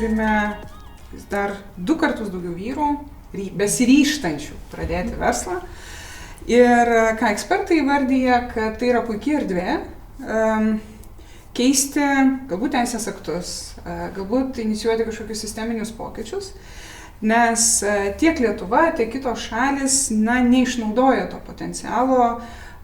turime vis dar 2 kartus daugiau vyrų besiryžtančių pradėti verslą. Ir ką ekspertai įvardyja, kad tai yra puikia erdvė keisti galbūt teisės aktus, galbūt inicijuoti kažkokius sisteminius pokyčius, nes tiek Lietuva, tiek kitos šalis neišnaudoja to potencialo,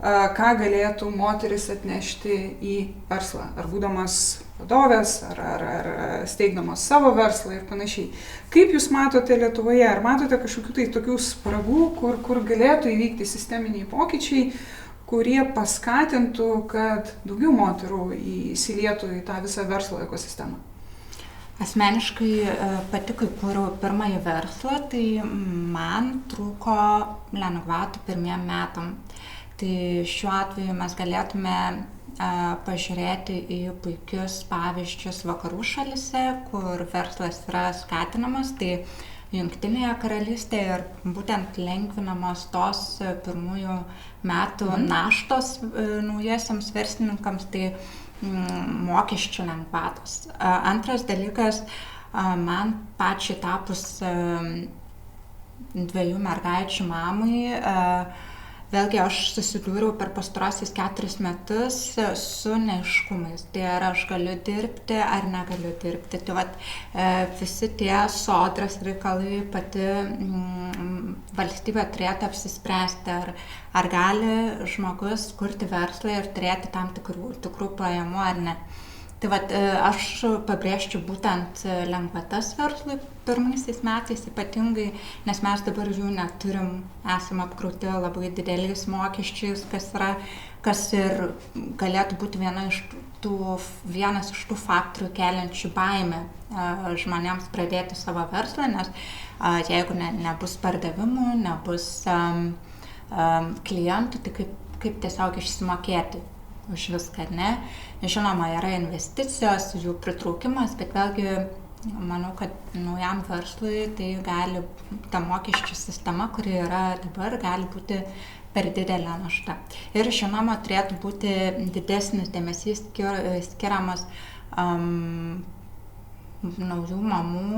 ką galėtų moteris atnešti į verslą, ar būdamas vadovės, ar steigdamas savo verslą ir panašiai. Kaip Jūs matote Lietuvoje, ar matote kažkokių tai tokių spragų, kur galėtų įvykti sisteminiai pokyčiai, kurie paskatintų, kad daugiau moterų įsilietų į tą visą verslo ekosistemą? Asmeniškai pati, kai kūriau pirmąjį verslą, tai man trūko lengvatų pirmiem metam. Tai šiuo atveju mes galėtume pažiūrėti į puikius pavyzdžius vakarų šalyse, kur verslas yra skatinamas, tai Jungtinėje karalystėje ir būtent lengvinamos tos pirmųjų metų naštos naujiesiams verslininkams, tai mokesčių lengvatos. Antras dalykas, man pačiai tapus 2 mergaičių mamai, vėlgi aš susidūriau per pastarosius 4 metus su neaiškumais. Tai ar aš galiu dirbti, ar negaliu dirbti. Tai visi tie sodros reikalai pati valstybė turėtų apsispręsti, ar gali žmogus kurti verslą ir turėti tam tikrų pajamų ar ne. Tai aš pabrėžčiau būtent lengvatas verslui pirmaisiais metais ypatingai, nes mes dabar jų neturim, esame apkrauti labai dideliais mokesčiais, kas ir galėtų būti vienas iš tų faktorių keliančių baimę žmonėms pradėti savo verslą, nes jeigu nebus pardavimų, nebus klientų, tai kaip tiesiog išsimokėti už viską, ne? Žinoma, yra investicijos, jų pritraukimas, bet vėlgi manau, kad naujam verslui tai ta mokesčių sistema, kuri yra dabar, gali būti per didelė našta. Ir žinoma, turėtų būti didesnis dėmesys skiriamas naujų mamų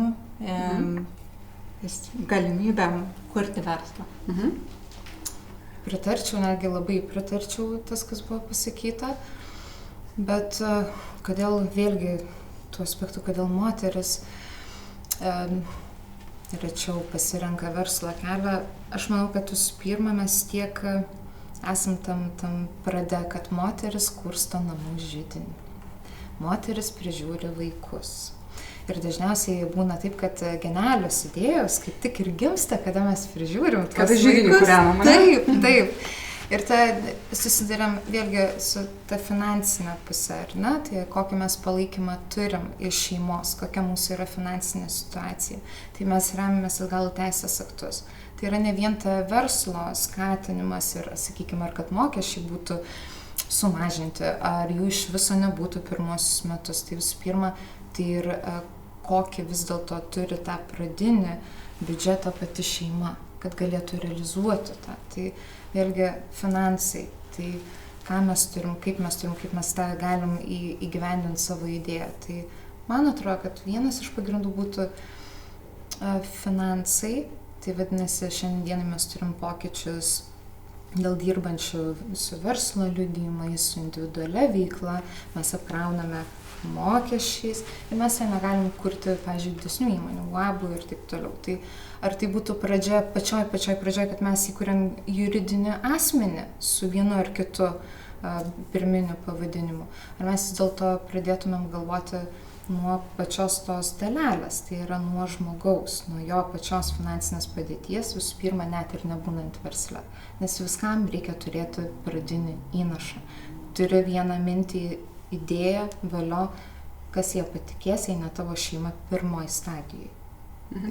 galimybėm kurti verslą. Pritarčiau, netgi labai pritarčiau tas, kas buvo pasakyta, bet kodėl vėlgi tų aspektų, kodėl moteris rečiau pasirenka verslo kelią, aš manau, kad visų pirma mes tiek esam tam prade, kad moteris kursto namų židinį. Moteris prižiūri vaikus. Ir dažniausiai būna taip, kad genialios idėjos kaip tik ir gimsta, kada mes prižiūrim tuos vaikus. Taip. Ir susiduriam vėlgi su ta finansinė pusė, ar ne? Tai kokį mes palaikymą turim iš šeimos, kokia mūsų yra finansinė situacija. Tai mes remiamės atgal teisės aktus. Tai yra ne vien ta verslo skatinimas ir, sakykime, ar kad mokesčiai būtų sumažinti, ar jų iš viso nebūtų pirmosius metus. Tai visų pirma, tai ir kokį vis dėlto turi tą pradinį biudžetą pati šeima, kad galėtų realizuoti tą. Tai vėlgi finansai, tai ką mes turim, kaip mes tą galim įgyvendinti savo idėją. Tai man atrodo, kad vienas iš pagrindų būtų finansai, tai vadinasi, šiandien mes turim pokyčius dėl dirbančių su verslo liudijimais, su individualia veikla, mes apkrauname mokesčiais ir mes negalim kurti, pavyzdžiui, didesnių įmonių, UAB ir taip toliau. Tai ar tai būtų pradžia, pačioj pradžioje, kad mes įkuriam juridinį asmenį su vienu ar kitu pirminiu pavadinimu, ar mes vis dėlto pradėtumėm galvoti nuo pačios tos dalelės, tai yra nuo žmogaus, nuo jo pačios finansinės padėties, visų pirma, net ir nebūnant versle, nes viskam reikia turėti pradinį įnašą. Turi vieną mintį, idėja, valio, kas jie patikės, jei ne tavo šeima pirmoji stadijai.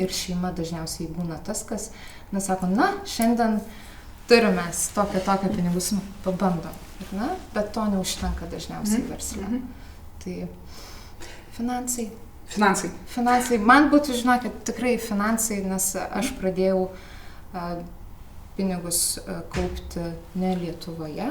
Ir šeima dažniausiai būna tas, kas, sako, šiandien turime tokią pinigų sumą, pabandom, bet to neužtenka dažniausiai versle. Tai finansai. Man būtų, žinokit, tikrai finansai, nes aš pradėjau pinigus kaupti ne Lietuvoje,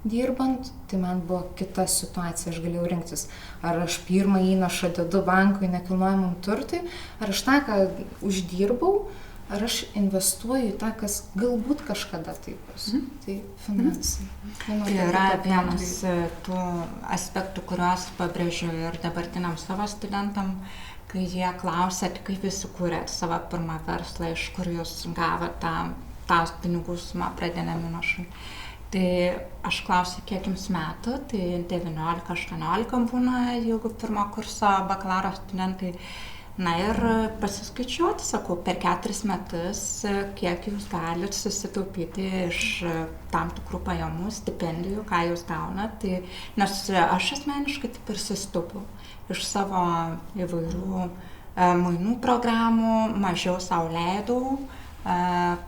dirbant, tai man buvo kita situacija, aš galėjau rinktis, ar aš pirmą įnašą dedu bankui nekilnojamam turtui, ar aš tą, ką uždirbau, ar aš investuoju į tą, kas galbūt kažkada tai bus. Tai finansai. Tai yra vienas tų aspektų, kuriuos pabrėžiu ir dabartiniam savo studentam, kai jie klausia, kaip jūs įkūrėt savo pirmą verslą, iš kur jūs gavote tą pinigų sumą pradiniam įnašui. Tai aš klausiu, kiek jums metų, tai 19-18 būna, jeigu pirmo kurso bakalauro studentai. Na ir pasiskaičiuoti, sakau, per 4 metus, kiek jūs galite susitaupyti iš tam tikrų pajamų, stipendijų, ką jūs gaunate. Nes aš asmeniškai taip ir susitaupiau iš savo įvairių mainų programų, mažiau sau leidau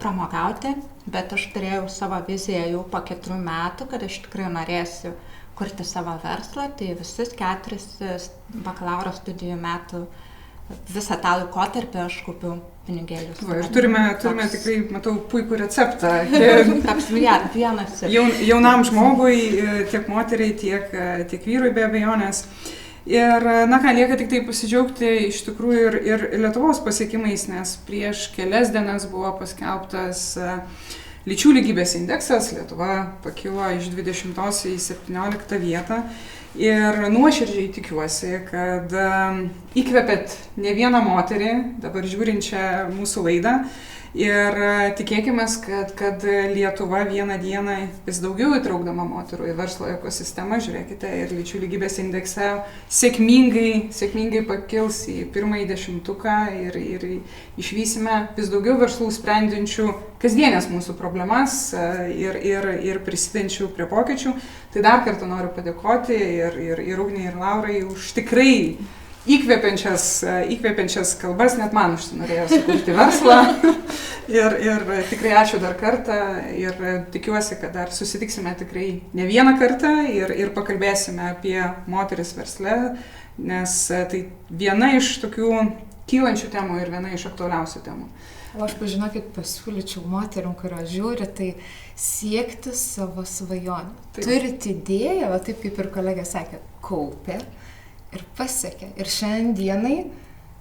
pramogauti, bet aš turėjau savo viziją jau po 4 metų, kad aš tikrai norėsiu kurti savo verslą, tai visus 4 bakalauro studijų metų visą tą laikotarpį aš kaupiau pinigėlius. Ir turime tikrai, matau, puikų receptą. Vienas. Jaunam žmogui, tiek moteriai, tiek vyrui be abejonės. Ir, lieka tik tai pasidžiaugti iš tikrųjų ir Lietuvos pasiekimais, nes prieš kelias dienas buvo paskelbtas lyčių lygybės indeksas, Lietuva pakilo iš 20 į 17 vietą. Ir nuoširdžiai tikiuosi, kad įkvėpėt ne vieną moterį, dabar žiūrinčią mūsų laidą. Ir tikėkime, kad Lietuva vieną dieną vis daugiau įtraukdama moterų į verslo ekosistemą, žiūrėkite, ir lyčių lygybės indekse sėkmingai pakils į pirmąjį 10-tuką ir išvysime vis daugiau verslų sprendinčių kasdienės mūsų problemas ir prisidedančių prie pokyčių. Tai dar kartą noriu padėkoti ir Ugnei, ir Laurai už tikrai įkvepiančias kalbas, net man užsinorėjo sukurti verslą. Ir tikrai ačiū dar kartą ir tikiuosi, kad dar susitiksime tikrai ne vieną kartą ir pakalbėsime apie moteris versle, nes tai viena iš tokių kylančių temų ir viena iš aktualiausių temų. O aš, pažinokit, pasiūlyčiau moterim, kurios žiūri, tai siekti savo svajonių. Turit idėją, va taip kaip ir kolegė sakė, kaupė ir pasiekė. Ir šiandienai,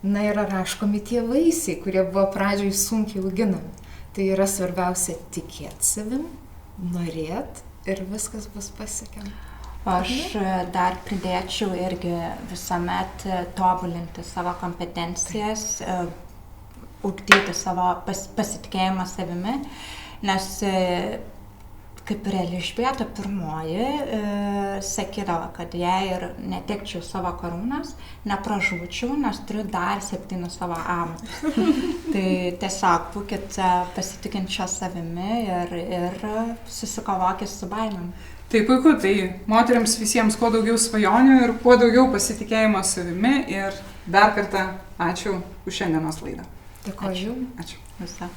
yra raškomi tie vaisiai, kurie buvo pradžioj sunkiai auginami. Tai yra svarbiausia tikėti savim, norėt ir viskas bus pasiekiama. Aš dar pridėčiau irgi visuomet tobulinti savo kompetencijas, ugdyti savo pasitikėjimą savimi, nes kaip ir Elžbieta pirmoji sakydavo, kad jei ir netekčiau savo karūnos, nepražūčiau, nes turiu dar 7 savo amatus. Tai tiesiog būkit pasitikinčia savimi ir susikovokit su baimėm. Tai puiku, tai moteriams visiems kuo daugiau svajonių ir kuo daugiau pasitikėjimo savimi ir dar kartą ačiū už šiandienos laidą. Dėkoju. Ačiū. Visą.